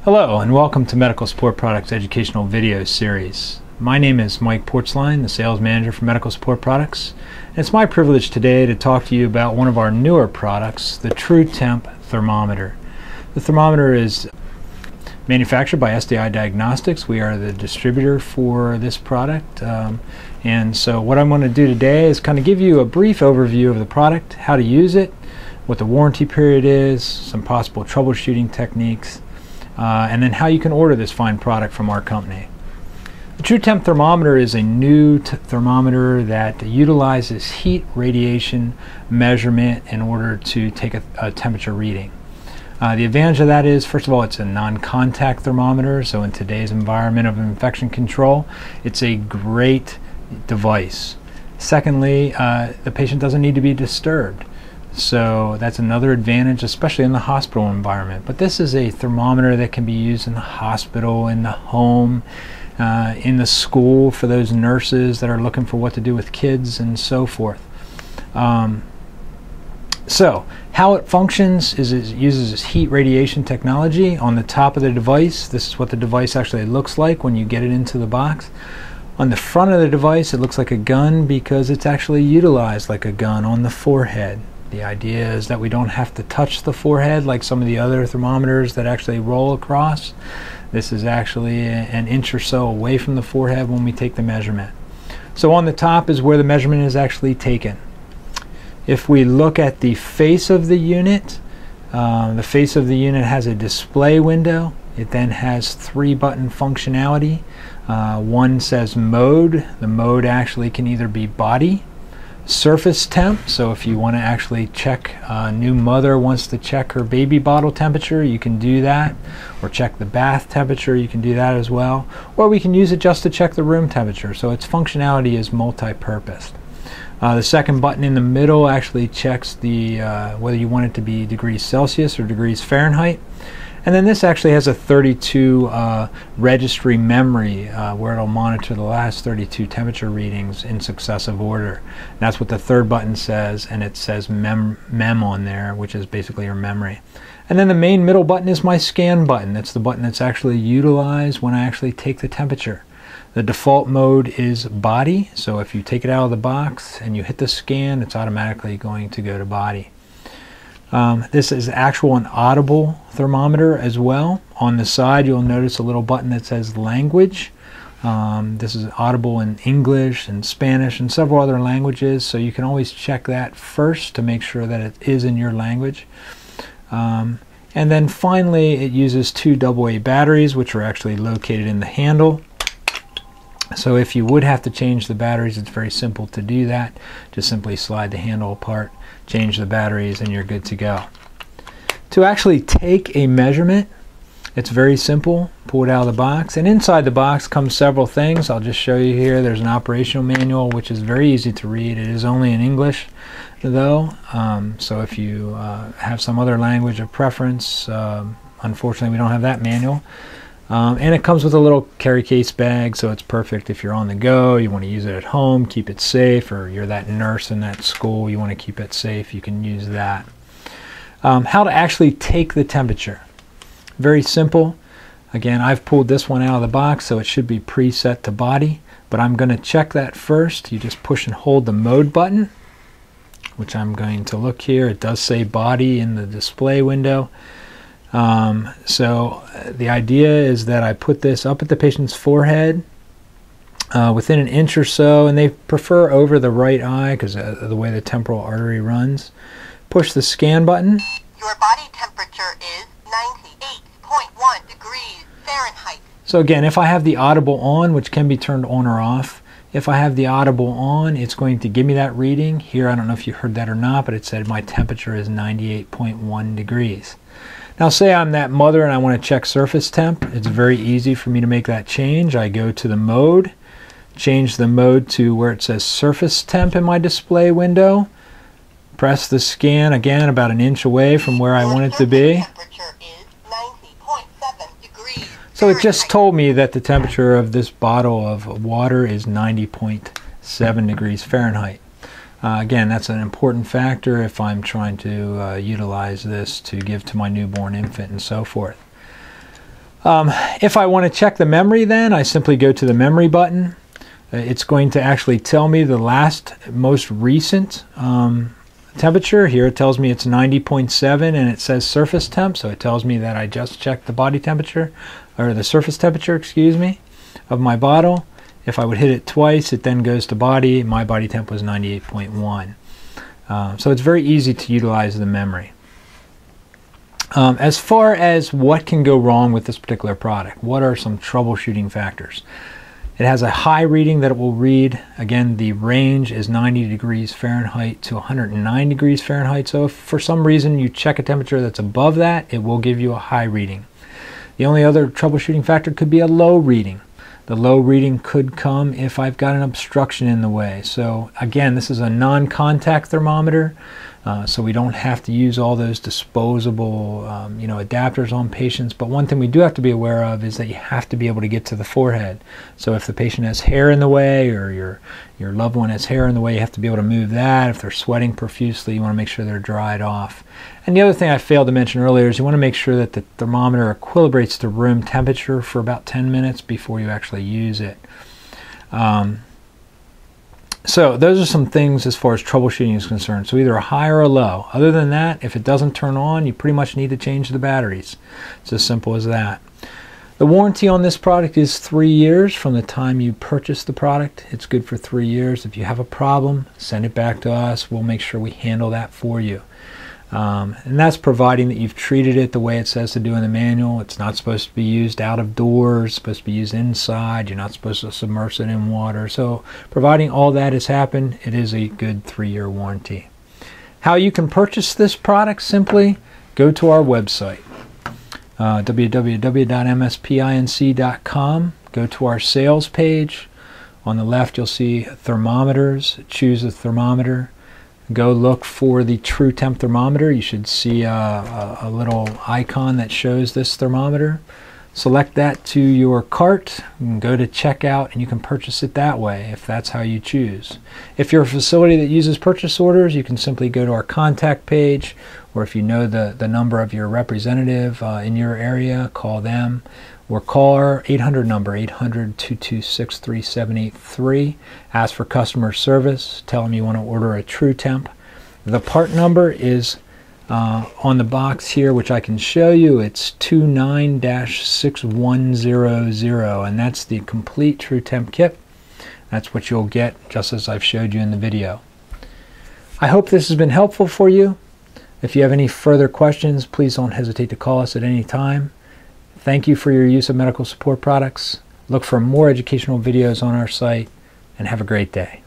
Hello and welcome to Medical Support Products Educational Video Series. My name is Mike Portzline, the Sales Manager for Medical Support Products. And it's my privilege today to talk to you about one of our newer products, the TruTEMP Thermometer. The thermometer is manufactured by SDI Diagnostics. We are the distributor for this product. And so what I'm going to do today is kind of give you a brief overview of the product, how to use it, what the warranty period is, some possible troubleshooting techniques, and then how you can order this fine product from our company. The TruTEMP thermometer is a new thermometer that utilizes heat radiation measurement in order to take a temperature reading. The advantage of that is, first of all, it's a non-contact thermometer, so in today's environment of infection control, it's a great device. Secondly, the patient doesn't need to be disturbed. So that's another advantage, especially in the hospital environment. But this is a thermometer that can be used in the hospital, in the home, in the school for those nurses that are looking for what to do with kids and so forth. So how it functions is it uses heat radiation technology on the top of the device. This is what the device actually looks like when you get it into the box. On the front of the device it looks like a gun because it's actually utilized like a gun on the forehead. The idea is that we don't have to touch the forehead like some of the other thermometers that actually roll across. This is actually an inch or so away from the forehead when we take the measurement. So on the top is where the measurement is actually taken. If we look at the face of the unit has a display window. It then has 3-button functionality. One says mode. The mode actually can either be body, surface temp, so if you want to actually check, a new mother wants to check her baby bottle temperature, you can do that, or check the bath temperature, you can do that as well, or we can use it just to check the room temperature, so its functionality is multi-purpose. The second button in the middle actually checks the whether you want it to be degrees Celsius or degrees Fahrenheit. And then this actually has a 32 registry memory where it'll monitor the last 32 temperature readings in successive order. And that's what the third button says, and it says mem on there, which is basically your memory. And then the main middle button is my scan button. That's the button that's actually utilized when I actually take the temperature. The default mode is body, so if you take it out of the box and you hit the scan, it's automatically going to go to body. This is actual and audible thermometer as well. On the side you'll notice a little button that says language. This is audible in English and Spanish and several other languages, so you can always check that first to make sure that it is in your language. And then finally it uses 2 AA batteries, which are actually located in the handle. So if you would have to change the batteries, it's very simple to do that. Just simply slide the handle apart, change the batteries, and you're good to go. To actually take a measurement, it's very simple. Pull it out of the box, and inside the box comes several things. I'll just show you here. There's an operational manual, which is very easy to read. It is only in English though, so if you have some other language of preference, unfortunately we don't have that manual. And it comes with a little carry case bag, so it's perfect if you're on the go, you want to use it at home, keep it safe, or you're that nurse in that school, you want to keep it safe, you can use that. How to actually take the temperature. Very simple. Again, I've pulled this one out of the box, so it should be preset to body, but I'm going to check that first. You just push and hold the mode button, which I'm going to look here. It does say body in the display window. So the idea is that I put this up at the patient's forehead within an inch or so, and they prefer over the right eye because of the way the temporal artery runs. Push the scan button. Your body temperature is 98.1 degrees Fahrenheit. So again, if I have the audible on, which can be turned on or off, if I have the audible on, it's going to give me that reading. Here, I don't know if you heard that or not, but it said my temperature is 98.1 degrees. Now say I'm that mother and I want to check surface temp. It's very easy for me to make that change. I go to the mode, change the mode to where it says surface temp in my display window, press the scan again about an inch away from where I want it to be. So it just told me that the temperature of this bottle of water is 90.7 degrees Fahrenheit. Again, that's an important factor if I'm trying to utilize this to give to my newborn infant and so forth. If I want to check the memory, then I simply go to the memory button. It's going to actually tell me the most recent temperature. Here it tells me it's 90.7 and it says surface temp, so it tells me that I just checked the body temperature, or the surface temperature, excuse me, of my bottle. If I would hit it twice, it then goes to body. My body temp was 98.1. So it's very easy to utilize the memory. As far as what can go wrong with this particular product, what are some troubleshooting factors? It has a high reading that it will read. Again, the range is 90 degrees Fahrenheit to 109 degrees Fahrenheit. So if for some reason you check a temperature that's above that, it will give you a high reading. The only other troubleshooting factor could be a low reading. The low reading could come if I've got an obstruction in the way. So again, this is a non-contact thermometer, so we don't have to use all those disposable adapters on patients. But one thing we do have to be aware of is that you have to be able to get to the forehead. So if the patient has hair in the way, or your loved one has hair in the way, you have to be able to move that. If they're sweating profusely, you want to make sure they're dried off. And the other thing I failed to mention earlier is you want to make sure that the thermometer equilibrates to room temperature for about 10 minutes before you actually use it. So those are some things as far as troubleshooting is concerned. So either a high or a low. Other than that, if it doesn't turn on, you pretty much need to change the batteries. It's as simple as that. The warranty on this product is 3 years from the time you purchase the product. It's good for 3 years. If you have a problem, send it back to us. We'll make sure we handle that for you. And that's providing that you've treated it the way it says to do in the manual. It's not supposed to be used out of doors. It's supposed to be used inside. You're not supposed to submerge it in water. So providing all that has happened, it is a good 3-year warranty. How you can purchase this product: simply go to our website, www.mspinc.com. Go to our sales page. On the left you'll see thermometers. Choose a thermometer. Go look for the TruTEMP thermometer. You should see a little icon that shows this thermometer. Select that to your cart and go to checkout, and you can purchase it that way if that's how you choose. If you're a facility that uses purchase orders, you can simply go to our contact page, or if you know the number of your representative in your area, call them, or call our 800 number, 800-226-3783. Ask for customer service. Tell them you want to order a TruTEMP. The part number is on the box here, which I can show you. It's 29-6100, and that's the complete TruTEMP kit. That's what you'll get, just as I've showed you in the video. I hope this has been helpful for you. If you have any further questions, please don't hesitate to call us at any time. Thank you for your use of medical support products. Look for more educational videos on our site, and have a great day.